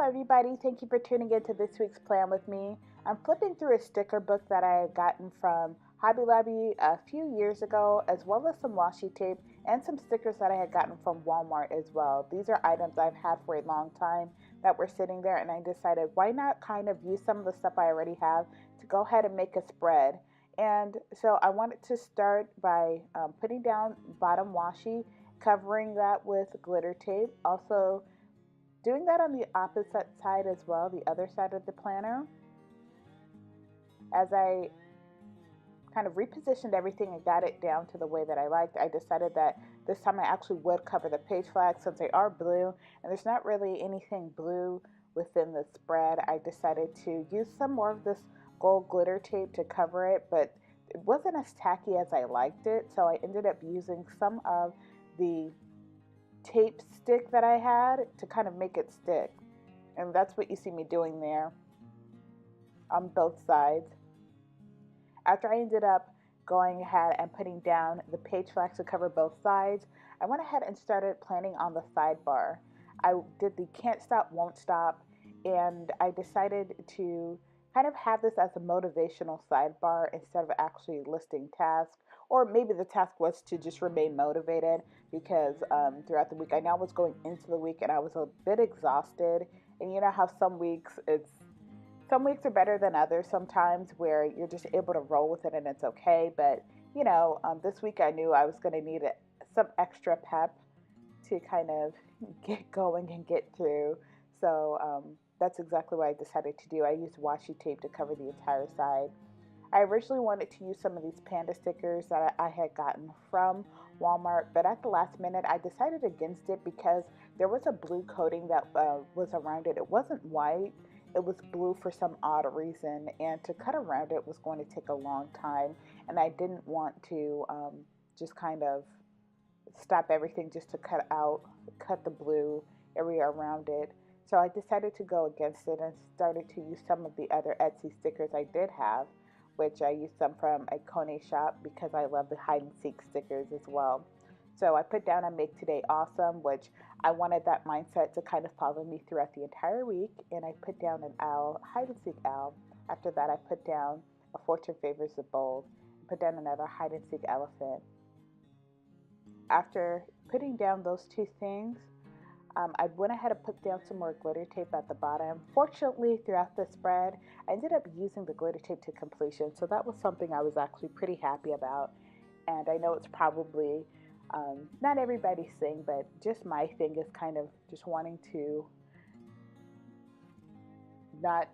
everybody. Thank you for tuning in to this week's plan with me. I'm flipping through a sticker book that I had gotten from Hobby Lobby a few years ago, as well as some washi tape and some stickers that I had gotten from Walmart as well. These are items I've had for a long time that were sitting there, and I decided why not kind of use some of the stuff I already have to go ahead and make a spread. And so I wanted to start by putting down bottom washi, covering that with glitter tape, also doing that on the opposite side as well, the other side of the planner. As I kind of repositioned everything and got it down to the way that I liked, I decided that this time I actually would cover the page flags since they are blue and there's not really anything blue within the spread. I decided to use some more of this gold glitter tape to cover it, but it wasn't as tacky as I liked it, so I ended up using some of the tape stick that I had to kind of make it stick. And that's what you see me doing there on both sides. After I ended up going ahead and putting down the page flags to cover both sides, I went ahead and started planning on the sidebar. I did the can't stop, won't stop, and I decided to kind of have this as a motivational sidebar instead of actually listing tasks. Or maybe the task was to just remain motivated because throughout the week, I now was going into the week and I was a bit exhausted. And you know how some weeks are better than others sometimes where you're just able to roll with it and it's okay. But, this week I knew I was going to need some extra pep to kind of get going and get through. So that's exactly what I decided to do. I used washi tape to cover the entire side. I originally wanted to use some of these panda stickers that I had gotten from Walmart, but at the last minute I decided against it because there was a blue coating that was around it. It wasn't white, it was blue for some odd reason, and to cut around it was going to take a long time, and I didn't want to just kind of stop everything just to cut the blue area around it. So I decided to go against it and started to use some of the other Etsy stickers I did have, which I used some from Ikone Shop because I love the hide and seek stickers as well. So I put down a Make Today Awesome, which I wanted that mindset to kind of follow me throughout the entire week. And I put down an owl, hide and seek owl. After that, I put down a Fortune Favors the Bold, put down another hide and seek elephant. After putting down those two things, I went ahead and put down some more glitter tape at the bottom. Fortunately, throughout the spread, I ended up using the glitter tape to completion, so that was something I was actually pretty happy about. And I know it's probably not everybody's thing, but just my thing is kind of just wanting to not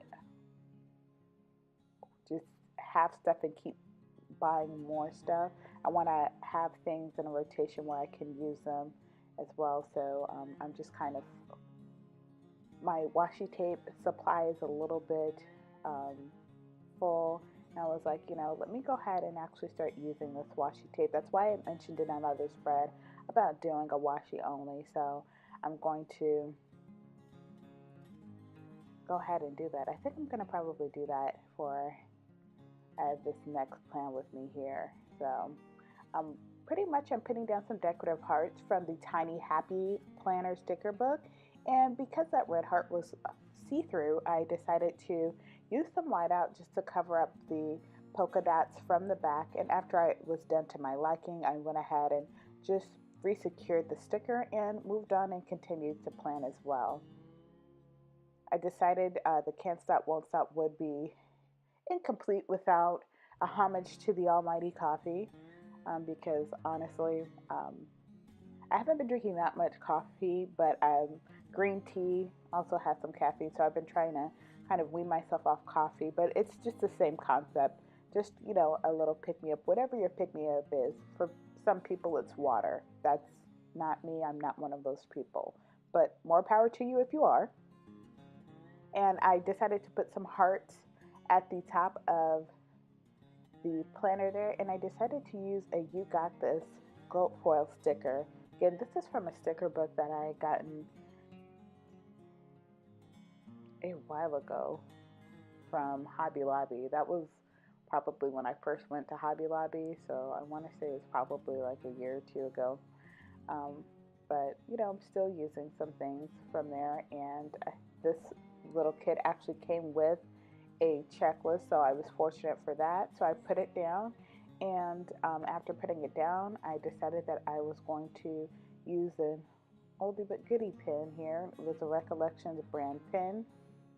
just have stuff and keep buying more stuff. I want to have things in a rotation where I can use them as well. So I'm just kind of, my washi tape supply is a little bit full. And I was like, let me go ahead and actually start using this washi tape. That's why I mentioned in another spread about doing a washi only. So I'm going to go ahead and do that. I think I'm going to probably do that for this next plan with me here. So pretty much I'm putting down some decorative hearts from the Tiny Happy Planner sticker book, and because that red heart was see-through, I decided to use some whiteout just to cover up the polka dots from the back. And after I was done to my liking, I went ahead and just re-secured the sticker and moved on and continued to plan as well. I decided the Can't Stop Won't Stop would be incomplete without a homage to the almighty coffee, because honestly, I haven't been drinking that much coffee, but green tea also has some caffeine, so I've been trying to kind of wean myself off coffee, but it's just the same concept. Just, a little pick-me-up, whatever your pick-me-up is. For some people, it's water. That's not me. I'm not one of those people, but more power to you if you are. And I decided to put some hearts at the top of the planner there, and I decided to use a You Got This gold foil sticker. Again, this is from a sticker book that I had gotten a while ago from Hobby Lobby. That was probably when I first went to Hobby Lobby, so I want to say it was probably like a year or two ago. but you know, I'm still using some things from there. And this little kit actually came with a checklist, so I was fortunate for that. So I put it down, and after putting it down, I decided that I was going to use an oldie but goodie pen here. It was a Recollections brand pen.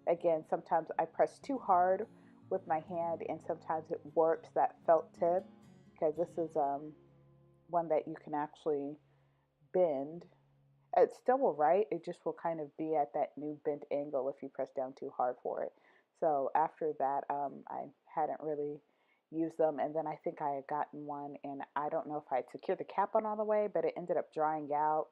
Again, sometimes I press too hard with my hand, and sometimes it warps that felt tip, because this is one that you can actually bend. It still will write, it just will kind of be at that new bent angle if you press down too hard for it. So after that, I hadn't really used them, and then I think I had gotten one, and I don't know if I had secured the cap on all the way, but it ended up drying out.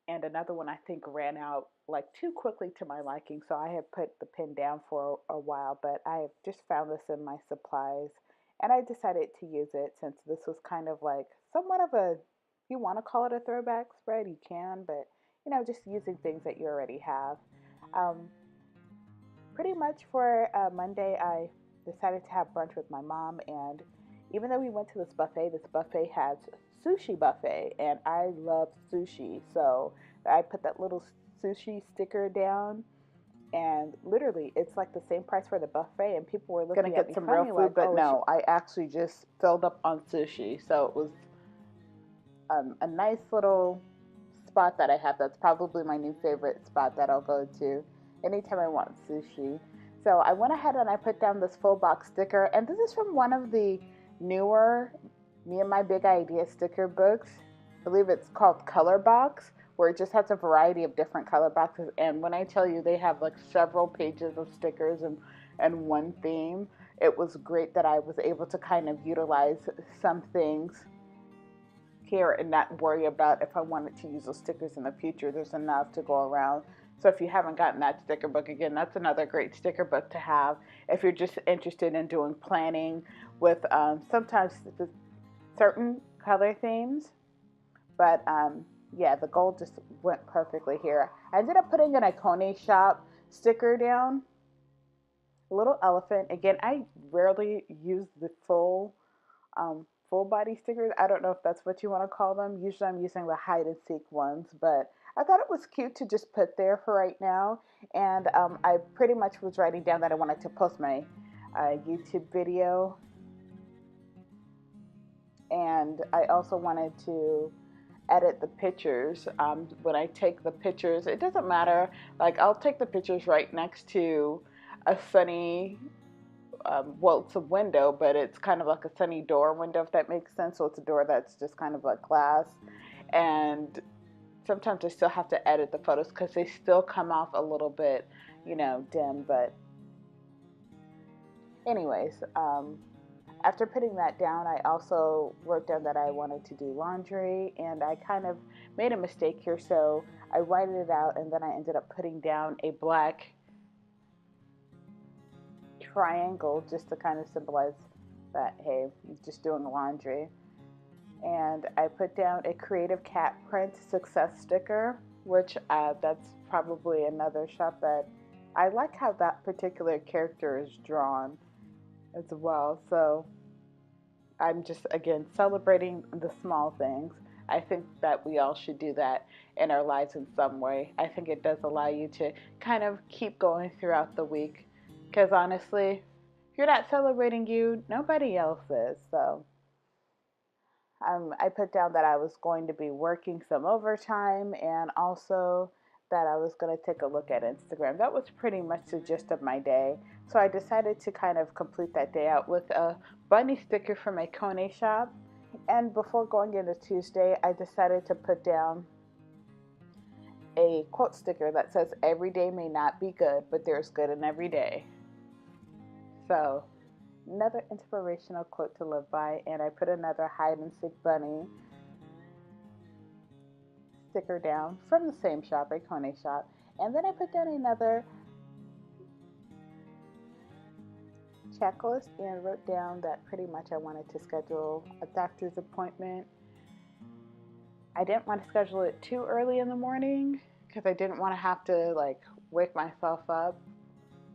And another one I think ran out like too quickly to my liking, so I had put the pen down for a while, but I have just found this in my supplies, and I decided to use it since this was kind of like somewhat of a, if you want to call it a throwback spread, you can, but you know, just using things that you already have. Um, Pretty much for Monday, I decided to have brunch with my mom, and even though we went to this buffet has sushi buffet, and I love sushi, so I put that little sushi sticker down, and literally, it's like the same price for the buffet, and people were looking at me funny, real food, like, but oh, no, I actually just filled up on sushi, so it was a nice little spot that I have. That's probably my new favorite spot that I'll go to anytime I want sushi. So I went ahead and I put down this full box sticker, and this is from one of the newer Me and My Big Idea sticker books. I believe it's called Color Box, where it just has a variety of different color boxes. And when I tell you they have like several pages of stickers and one theme, it was great that I was able to kind of utilize some things here and not worry about if I wanted to use those stickers in the future. There's enough to go around. So if you haven't gotten that sticker book, again, that's another great sticker book to have if you're just interested in doing planning with sometimes certain color themes. But yeah, the gold just went perfectly here. I ended up putting an Ikone Shop sticker down. A little elephant. Again, I rarely use the full body stickers. I don't know if that's what you want to call them. Usually I'm using the hide and seek ones, but I thought it was cute to just put there for right now. And I pretty much was writing down that I wanted to post my YouTube video, and I also wanted to edit the pictures. When I take the pictures, it doesn't matter, like I'll take the pictures right next to a sunny well, it's a window, but it's kind of like a sunny door window, if that makes sense. So it's a door that's just kind of like glass. And sometimes I still have to edit the photos because they still come off a little bit, you know, dim. But anyways, after putting that down, I also wrote down that I wanted to do laundry, and I kind of made a mistake here. So I whited it out, and then I ended up putting down a black triangle just to kind of symbolize that, hey, I'm just doing laundry. And I put down a Kreative Kat Prints success sticker, which that's probably another shop that I like how that particular character is drawn as well. So I'm just, again, celebrating the small things. I think that we all should do that in our lives in some way. I think it does allow you to kind of keep going throughout the week. Because honestly, if you're not celebrating you, nobody else is. So I put down that I was going to be working some overtime, and also that I was going to take a look at Instagram. That was pretty much the gist of my day. So I decided to kind of complete that day out with a bunny sticker from Ikone Shop. And before going into Tuesday, I decided to put down a quote sticker that says, "Every day may not be good, but there's good in every day." So, another inspirational quote to live by. And I put another hide and seek bunny sticker down from the same shop, Ikone Shop. And then I put down another checklist and wrote down that pretty much I wanted to schedule a doctor's appointment. I didn't want to schedule it too early in the morning because I didn't want to have to like wake myself up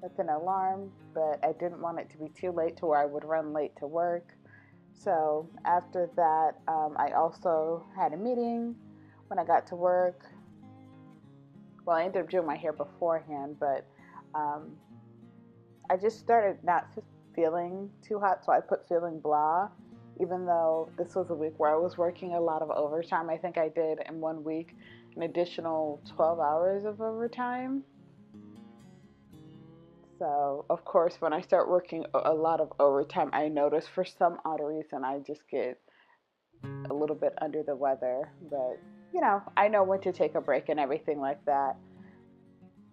with an alarm, but I didn't want it to be too late to where I would run late to work. So after that, I also had a meeting when I got to work, well, I ended up doing my hair beforehand, but I just started not feeling too hot, so I put feeling blah. Even though this was a week where I was working a lot of overtime, I think I did in one week an additional 12 hours of overtime. So, of course, when I start working a lot of overtime, I notice for some odd reason I just get a little bit under the weather. But, I know when to take a break and everything like that.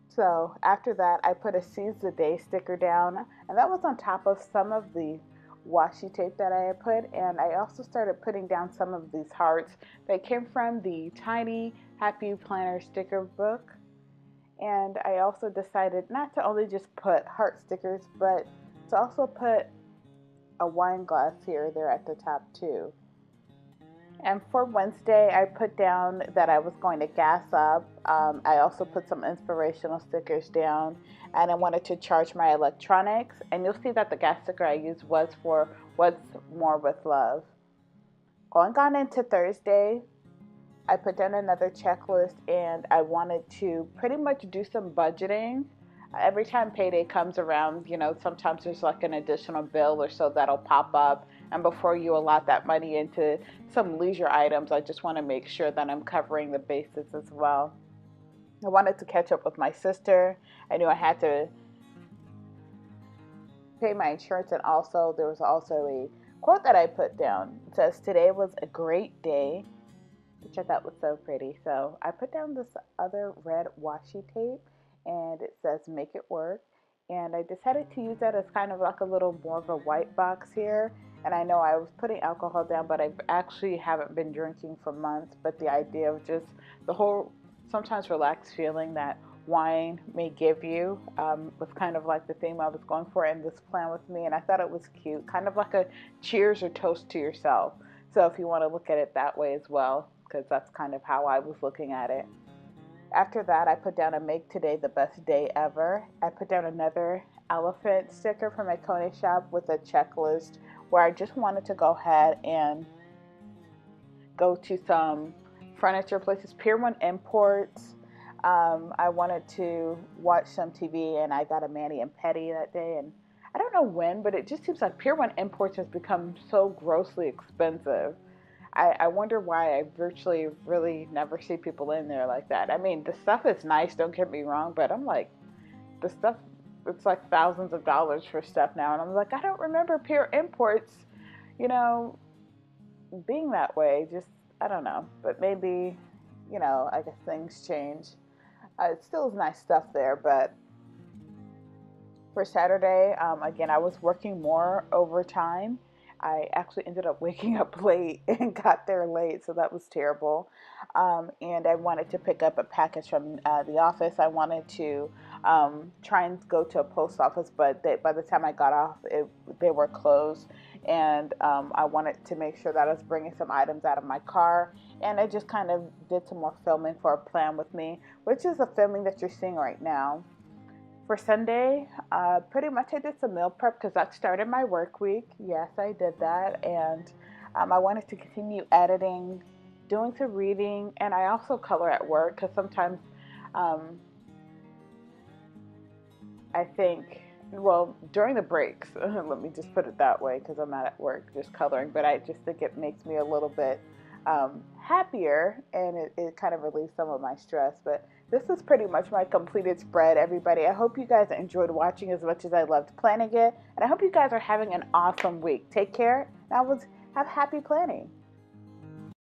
So after that, I put a seize the day sticker down, and that was on top of some of the washi tape that I had put. And I also started putting down some of these hearts that came from the Tiny Happy Planner sticker book. And I also decided not to only just put heart stickers, but to also put a wine glass here or there at the top too. And for Wednesday, I put down that I was going to gas up. I also put some inspirational stickers down, and I wanted to charge my electronics. And you'll see that the gas sticker I used was for What's More with Love. Going on into Thursday, I put down another checklist, and I wanted to pretty much do some budgeting. Every time payday comes around, sometimes there's like an additional bill or so that'll pop up. And before you allot that money into some leisure items, I just want to make sure that I'm covering the bases as well. I wanted to catch up with my sister. I knew I had to pay my insurance, and also there was also a quote that I put down. It says, "Today was a great day," which I thought was so pretty. So I put down this other red washi tape, and it says "Make It Work." And I decided to use that as kind of like a little more of a white box here. And I know I was putting alcohol down, but I actually haven't been drinking for months. But the idea of just the whole sometimes relaxed feeling that wine may give you was kind of like the theme I was going for in this plan with me. And I thought it was cute, kind of like a cheers or toast to yourself. So if you want to look at it that way as well, because that's kind of how I was looking at it. After that, I put down a "Make Today the Best Day Ever." I put down another elephant sticker from Ikone Shop with a checklist where I just wanted to go ahead and go to some furniture places, Pier 1 Imports. I wanted to watch some TV, and I got a mani and pedi that day. And I don't know when, but it just seems like Pier 1 Imports has become so grossly expensive. I wonder why I virtually really never see people in there like that. I mean, the stuff is nice, don't get me wrong, but I'm like, the stuff, it's like thousands of dollars for stuff now. And I'm like, I don't remember Pure Imports, you know, being that way. Just, I don't know. But maybe, I guess things change. It still is nice stuff there, but for Saturday, again, I was working more overtime. I actually ended up waking up late and got there late, so that was terrible. And I wanted to pick up a package from the office. I wanted to try and go to a post office, but by the time I got off, they were closed. And I wanted to make sure that I was bringing some items out of my car. And I just kind of did some more filming for a plan with me, which is the filming that you're seeing right now. For Sunday, pretty much I did some meal prep because that started my work week. Yes, I did that. And I wanted to continue editing, doing some reading, and I also color at work because sometimes I think, well, during the breaks, let me just put it that way because I'm not at work just coloring, but I just think it makes me a little bit happier, and it kind of relieves some of my stress. But this is pretty much my completed spread, everybody. I hope you guys enjoyed watching as much as I loved planning it, and I hope you guys are having an awesome week. Take care, and have happy planning.